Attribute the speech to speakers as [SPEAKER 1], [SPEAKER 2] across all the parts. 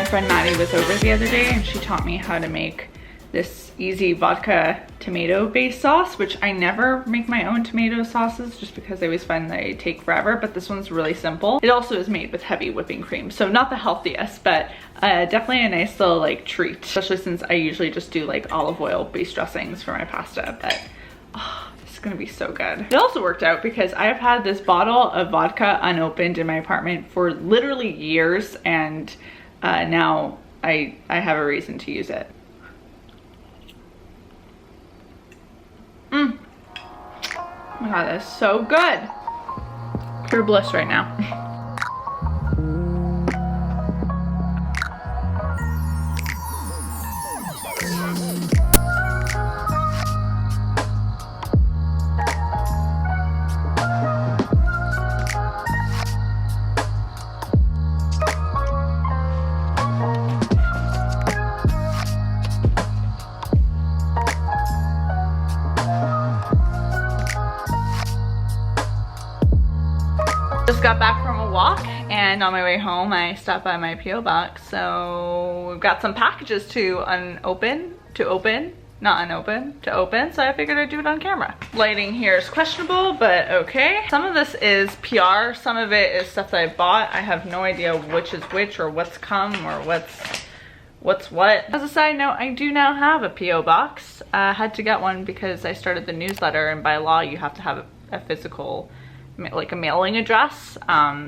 [SPEAKER 1] friend Maddie was over the other day and she taught me how to make this easy vodka tomato based sauce, which I never make my own tomato sauces just because I always find they take forever, but this one's really simple. It also is made with heavy whipping cream, so not the healthiest, but definitely a nice little like treat, especially since I usually just do like olive oil based dressings for my pasta. But oh, this is gonna be so good. It also worked out because I've had this bottle of vodka unopened in my apartment for literally years, and now I have a reason to use it. Oh my god, that is so good. Pure bliss right now. Just got back from a walk, and on my way home I stopped by my P.O. box. So we've got some packages to open, so I figured I'd do it on camera. Lighting here is questionable, but okay. Some of this is PR, some of it is stuff that I bought. I have no idea which is which or what's come or what's what. As a side note, I do now have a P.O. box. I had to get one because I started the newsletter, and by law you have to have a physical, like a mailing address,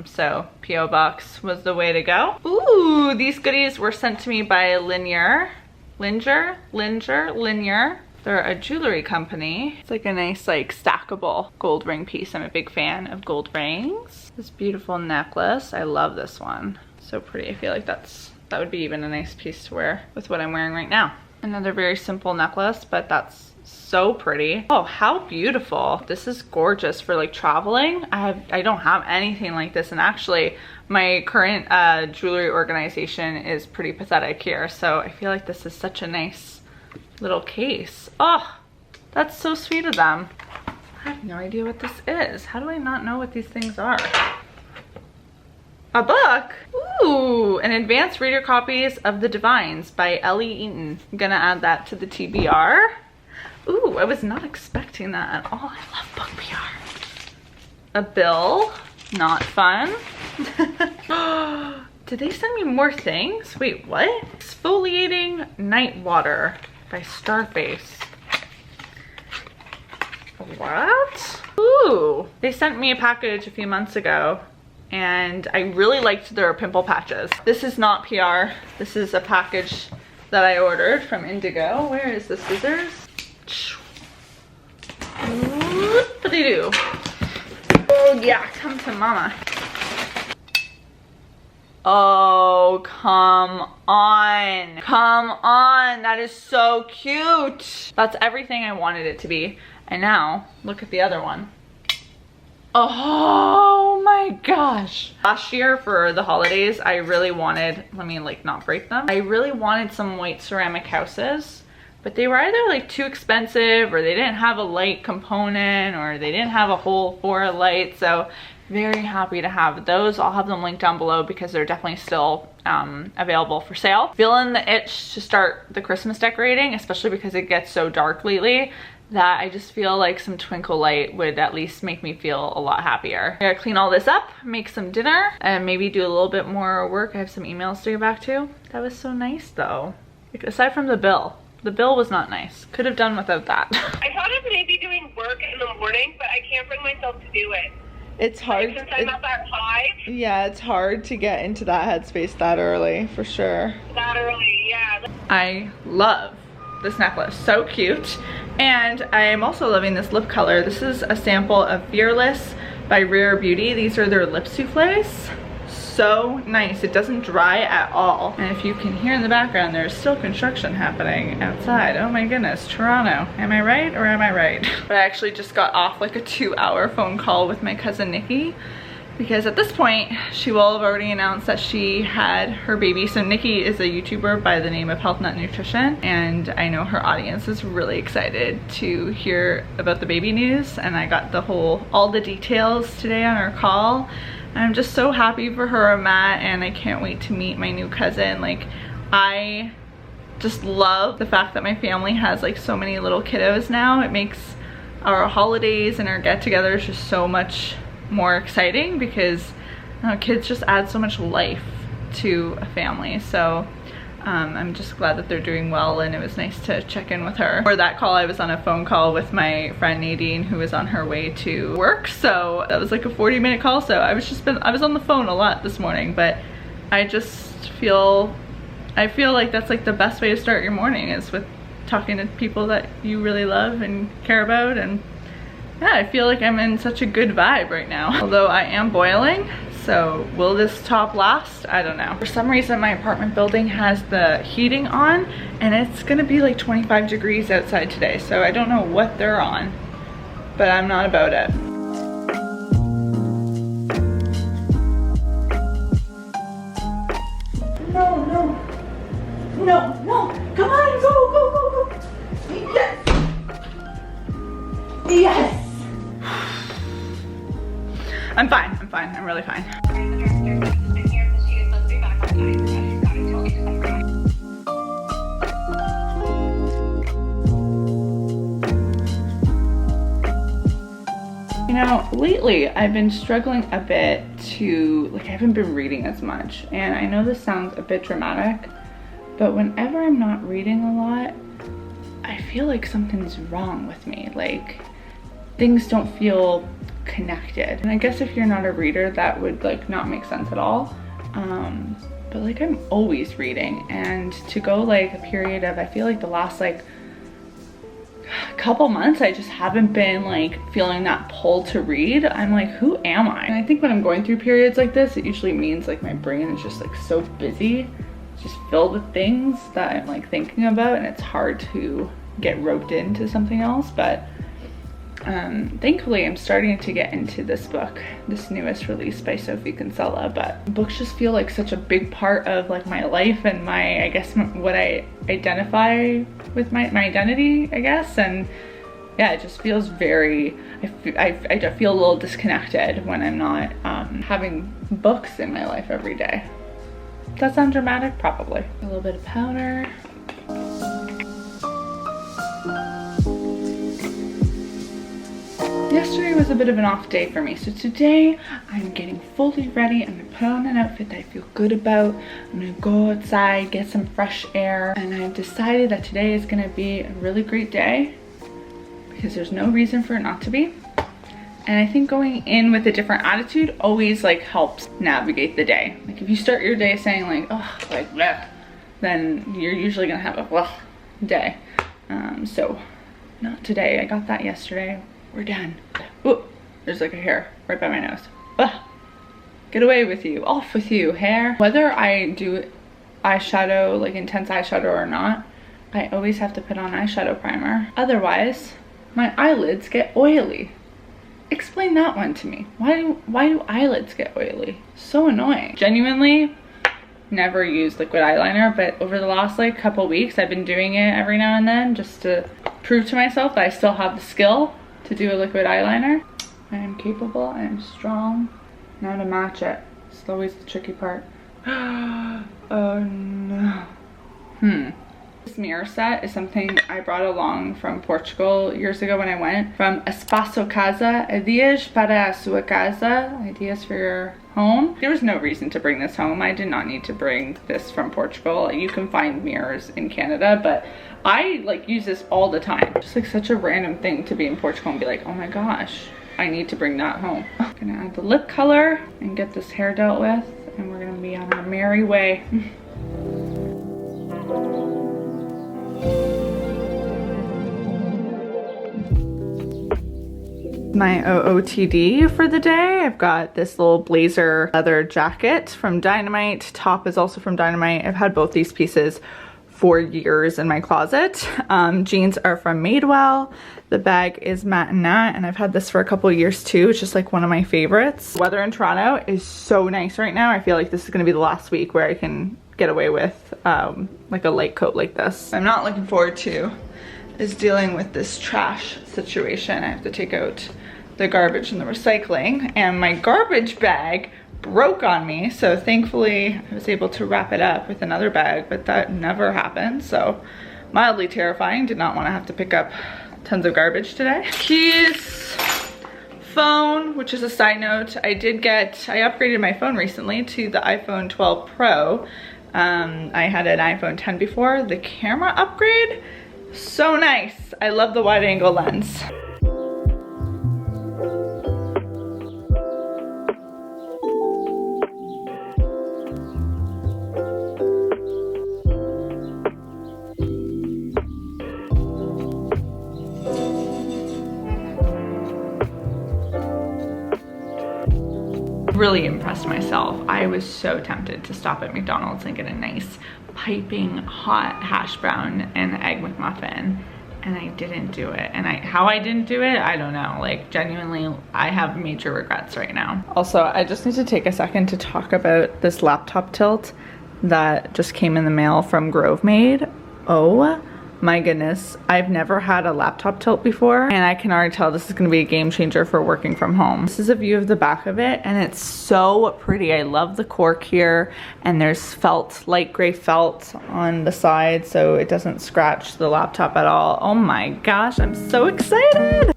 [SPEAKER 1] so P.O. box was the way to go. Ooh, these goodies were sent to me by Linear. They're a jewelry company. It's like a nice like stackable gold ring piece. I'm a big fan of gold rings. This beautiful necklace, I love this one. So pretty. I feel like that would be even a nice piece to wear with what I'm wearing right now. Another very simple necklace, but that's so pretty. Oh, how beautiful. This is gorgeous for like traveling. I don't have anything like this, and actually my current jewelry organization is pretty pathetic here, so I feel like this is such a nice little case. Oh, that's so sweet of them. I have no idea what this is. How do I not know what these things are? A book? Ooh, an advanced reader copies of The Divines by Ellie Eaton. I'm gonna add that to the TBR. Ooh, I was not expecting that at all. I love book PR. A bill, not fun. Did they send me more things? Wait, what? Exfoliating Night Water by Starface. What? Ooh, they sent me a package a few months ago, and I really liked their pimple patches. This is not PR. This is a package that I ordered from Indigo. Where is the scissors? Whoop-a-dee-doo. Oh yeah, come to mama. Oh, come on. Come on, that is so cute. That's everything I wanted it to be. And now, look at the other one. Oh my gosh. Last year for the holidays, I really wanted, let me like not break them. I really wanted some white ceramic houses, but they were either like too expensive, or they didn't have a light component, or they didn't have a hole for a light. So very happy to have those. I'll have them linked down below because they're definitely still available for sale. Feeling the itch to start the Christmas decorating, especially because it gets so dark lately, that I just feel like some twinkle light would at least make me feel a lot happier. I gotta clean all this up, make some dinner, and maybe do a little bit more work. I have some emails to get back to. That was so nice though. Like, aside from the bill was not nice. Could have done without that.
[SPEAKER 2] I thought of maybe doing work in the morning, but I can't bring myself to do it.
[SPEAKER 1] It's hard.
[SPEAKER 2] Like, since I'm up at 5.
[SPEAKER 1] Yeah, it's hard to get into that headspace that early, for sure.
[SPEAKER 2] That early, yeah.
[SPEAKER 1] I love this necklace, so cute. And I am also loving this lip color. This is a sample of Fearless by Rare Beauty. These are their lip souffles. So nice. It doesn't dry at all. And if you can hear in the background, there's still construction happening outside. Oh my goodness, Toronto. Am I right or am I right? But I actually just got off like a 2-hour phone call with my cousin Nikki, because at this point she will have already announced that she had her baby. So Nikki is a YouTuber by the name of Health Nut Nutrition, and I know her audience is really excited to hear about the baby news, and I got all the details today on our call. I'm just so happy for her and Matt, and I can't wait to meet my new cousin. Like, I just love the fact that my family has like so many little kiddos now. It makes our holidays and our get-togethers just so much more exciting, because kids just add so much life to a family. So I'm just glad that they're doing well, and it was nice to check in with her. For that call, I was on a phone call with my friend Nadine, who was on her way to work. So that was like a 40-minute call. So I was on the phone a lot this morning, but I feel like that's like the best way to start your morning, is with talking to people that you really love and care about. And yeah, I feel like I'm in such a good vibe right now. Although I am boiling, so will this top last? I don't know. For some reason my apartment building has the heating on, and it's gonna be like 25 degrees outside today, so I don't know what they're on, but I'm not about it. No, come on, go. Yes. I'm fine, I'm really fine. You know, lately I've been struggling a bit I haven't been reading as much, and I know this sounds a bit dramatic, but whenever I'm not reading a lot, I feel like something's wrong with me. Like, things don't feel connected. And I guess if you're not a reader, that would like not make sense at all. But like, I'm always reading, and to go like a period of, I feel like the last like couple months, I just haven't been like feeling that pull to read. I'm like, who am I? And I think when I'm going through periods like this, it usually means like my brain is just like so busy, just filled with things that I'm like thinking about, and it's hard to get roped into something else. But thankfully I'm starting to get into this book, this newest release by Sophie Kinsella. But books just feel like such a big part of like my life, and my, I guess, what I identify with, my identity, I guess. And yeah, it just feels very, I feel a little disconnected when I'm not having books in my life every day. Does that sound dramatic? Probably. A little bit of powder. Yesterday was a bit of an off day for me, so today I'm getting fully ready. I'm gonna put on an outfit that I feel good about. I'm gonna go outside, get some fresh air, and I've decided that today is gonna be a really great day, because there's no reason for it not to be. And I think going in with a different attitude always like helps navigate the day. Like if you start your day saying like, oh, like bleh, then you're usually gonna have a bleh day. So not today. I got that yesterday. We're done. Ooh, there's like a hair right by my nose. Ugh. Get away with you. Off with you, hair. Whether I do eyeshadow, like intense eyeshadow or not, I always have to put on eyeshadow primer. Otherwise, my eyelids get oily. Explain that one to me. Why do eyelids get oily? So annoying. Genuinely never used liquid eyeliner, but over the last like couple weeks I've been doing it every now and then just to prove to myself that I still have the skill to do a liquid eyeliner. I am capable, I am strong. Now to match it. It's always the tricky part. Oh no. This mirror set is something I brought along from Portugal years ago when I went. From Espaço Casa, Ideas para a sua casa, ideas for your home. There was no reason to bring this home. I did not need to bring this from Portugal. You can find mirrors in Canada, but I like use this all the time. Just like such a random thing to be in Portugal and be like, oh my gosh, I need to bring that home. I'm gonna add the lip color and get this hair dealt with, and we're gonna be on our merry way. My OOTD for the day. I've got this little blazer leather jacket from Dynamite. Top is also from Dynamite. I've had both these pieces for years in my closet. Jeans are from Madewell. The bag is Matte and Nat, and I've had this for a couple of years too. It's just like one of my favorites. Weather in Toronto is so nice right now. I feel like this is gonna be the last week where I can get away with like a light coat like this. I'm not looking forward to is dealing with this trash situation. I have to take out the garbage and the recycling, and my garbage bag broke on me, so thankfully I was able to wrap it up with another bag, but that never happened, so mildly terrifying. Did not want to have to pick up tons of garbage today. Keys, phone, which is a side note, I upgraded my phone recently to the iPhone 12 Pro. I had an iPhone 10 before. The camera upgrade, so nice. I love the wide angle lens. Really impressed myself. I was so tempted to stop at McDonald's and get a nice piping hot hash brown and egg McMuffin, and I didn't do it. And how I didn't do it, I don't know. Like, genuinely, I have major regrets right now. Also, I just need to take a second to talk about this laptop tilt that just came in the mail from GroveMade. Oh my goodness, I've never had a laptop tilt before, and I can already tell this is gonna be a game changer for working from home. This is a view of the back of it, and it's so pretty. I love the cork here, and there's felt, light gray felt on the side so it doesn't scratch the laptop at all. Oh my gosh, I'm so excited!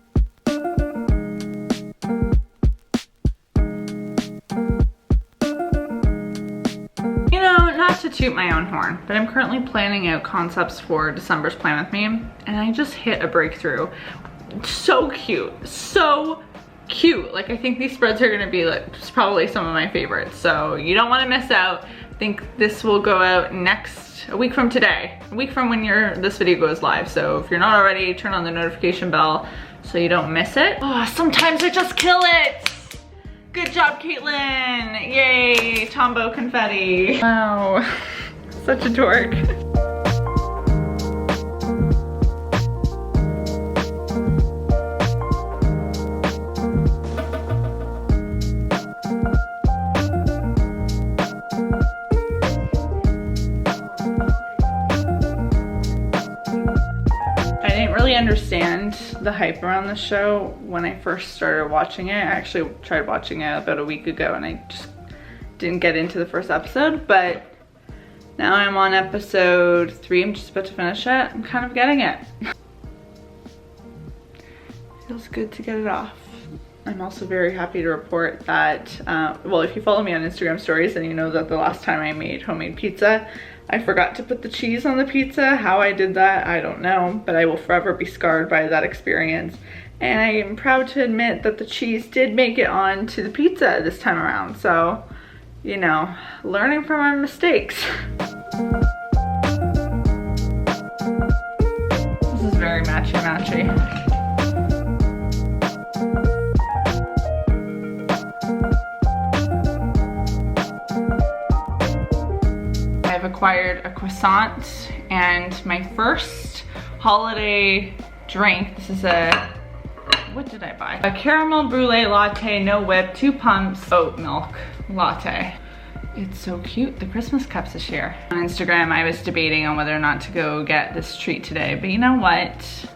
[SPEAKER 1] Not to toot my own horn, but I'm currently planning out concepts for December's Plan With Me, and I just hit a breakthrough. So cute, so cute. Like, I think these spreads are gonna be like probably some of my favorites, so you don't wanna miss out. I think this will go out a week from today, a week from when this video goes live. So if you're not already, turn on the notification bell so you don't miss it. Oh, sometimes I just kill it. Good job, Caitlin! Yay, Tombow confetti. Wow, such a dork. Understand the hype around the show when I first started watching it. I actually tried watching it about a week ago and I just didn't get into the first episode, but now I'm on episode 3. I'm just about to finish it. I'm kind of getting it. Feels good to get it off. I'm also very happy to report that, well, if you follow me on Instagram stories, then you know that the last time I made homemade pizza, I forgot to put the cheese on the pizza. How I did that, I don't know, but I will forever be scarred by that experience. And I am proud to admit that the cheese did make it onto the pizza this time around. So, you know, learning from our mistakes. This is very matchy-matchy. Acquired a croissant and my first holiday drink. This is what did I buy? A caramel brulee latte, no whip, 2 pumps, oat milk latte. It's so cute, the Christmas cups this year. On Instagram, I was debating on whether or not to go get this treat today, but you know what?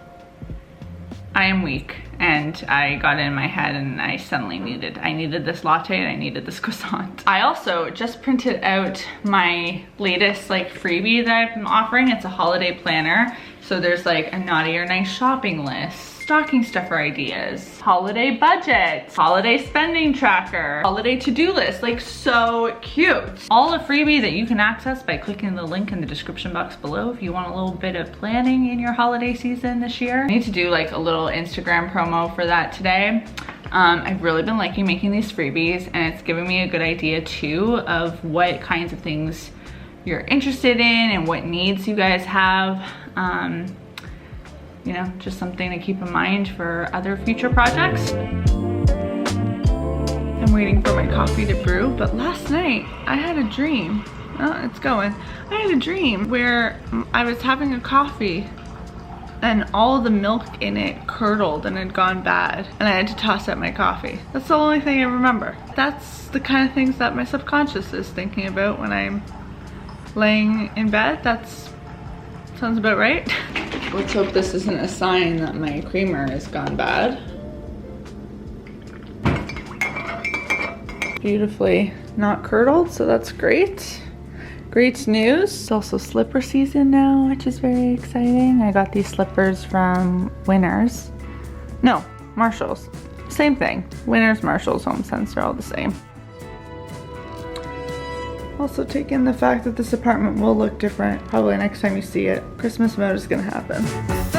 [SPEAKER 1] I am weak, and I got it in my head and I suddenly I needed this latte and I needed this croissant. I also just printed out my latest like freebie that I'm offering. It's a holiday planner. So there's like a naughty or nice shopping list, stocking stuffer ideas, holiday budget, holiday spending tracker, holiday to-do list, like so cute. All a freebie that you can access by clicking the link in the description box below if you want a little bit of planning in your holiday season this year. I need to do like a little Instagram promo for that today. I've really been liking making these freebies, and it's giving me a good idea too of what kinds of things you're interested in and what needs you guys have. You know, just something to keep in mind for other future projects. I'm waiting for my coffee to brew, but last night I had a dream. Oh, it's going. I had a dream where I was having a coffee and all the milk in it curdled and had gone bad, and I had to toss out my coffee. That's the only thing I remember. That's the kind of things that my subconscious is thinking about when I'm laying in bed. That's sounds about right. Let's hope this isn't a sign that my creamer has gone bad. Beautifully not curdled, so that's great. Great news. It's also slipper season now, which is very exciting. I got these slippers from Winners. No, Marshalls. Same thing. Winners, Marshalls, Home Sense, they're all the same. Also take in the fact that this apartment will look different probably next time you see it. Christmas mode is gonna happen.